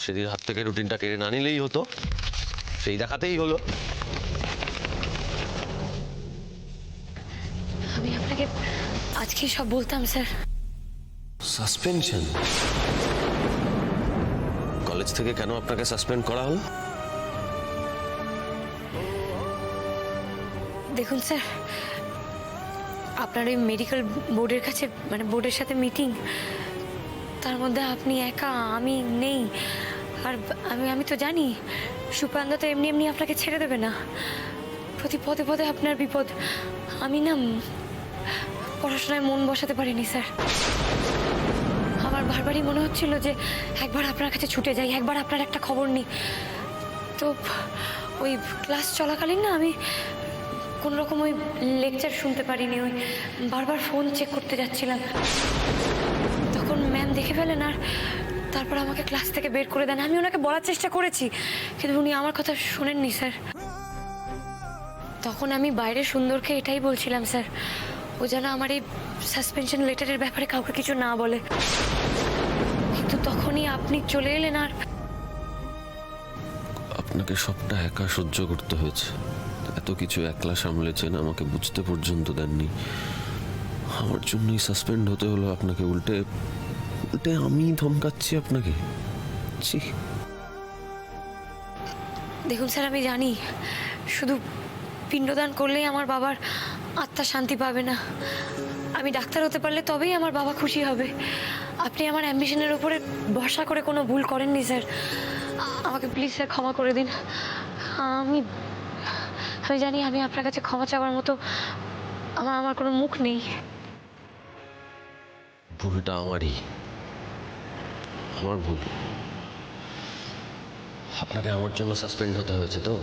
সেদিন হাত থেকে রুটিনটা কেড়ে না নিলেই হতো, সেই দেখাতেই হলো। আমি আপনাকে আজকেই সব বলতাম স্যার। সাসপেনশন? কলেজ থেকে কেন আপনাকে সাসপেন্ড করা হলো? দেখুন স্যার, আপনার ওই মেডিকেল বোর্ডের কাছে মানে বোর্ডের সাথে মিটিং, তার মধ্যে আপনি একা, আমি নেই। আর আমি তো জানি সুপানন্দা তো এমনি এমনি আপনাকে ছেড়ে দেবে না, প্রতি পদে পদে আপনার বিপদ। আমি না পড়াশোনায় মন বসাতে পারিনি স্যার। আমার বারবারই মনে হচ্ছিল যে একবার আপনার কাছে ছুটে যাই, একবার আপনার একটা খবর নিই। তো ওই ক্লাস চলাকালীন না আমি কোন রকম ওই লেকচার শুনতে পারিনি, ওই বারবার ফোন চেক করতে যাচ্ছিলাম। তখন ম্যাম দেখে ফেলেন আর তারপর আমাকে ক্লাস থেকে বের করে দেন। আমি ওনাকে বলার চেষ্টা করেছি, কিন্তু উনি আমার কথা শোনেননি স্যার। তখন আমি বাইরে সুন্দরকে এটাই বলছিলাম স্যার, ও যেন আমার এই সাসপেনশন লেটারের ব্যাপারে কাউকে কিছু না বলে। কিন্তু তখনই আপনি চলে এলেন আর আপনাকে সবটা একা সহ্য করতে হয়েছে। এত কিছু একলা সামলেছেন, আমাকে বুঝতে পর্যন্ত দেননি। আমার জন্যই সাসপেন্ড হতে হলো আপনাকে। উল্টে উল্টে আমি ধমকাচ্ছি আপনাকে। ছি। দেখুন স্যার, আমি জানি শুধু পিণ্ডদান করলেই আমার বাবার আত্মা শান্তি পাবে না। আমি ডাক্তার হতে পারলে তবেই আমার বাবা খুশি হবে। আপনি আমার অ্যাম্বিশনের উপরে ভরসা করে কোনো ভুল করেননি স্যার। আমাকে প্লিজ স্যার ক্ষমা করে দিন। আমি আমি জানি আমি আপনার কাছে ক্ষমা চাওয়ার মতো আমার কোনো মুখ নেই। ভুলটা আমারই, আমার ভুল। আপনাকে আমার জন্য সাসপেন্ড হতে হয়েছে তো,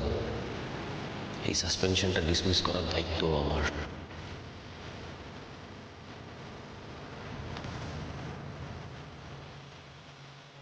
এই সাসপেনশনটা ডিসমিস করার দায়িত্ব আমার।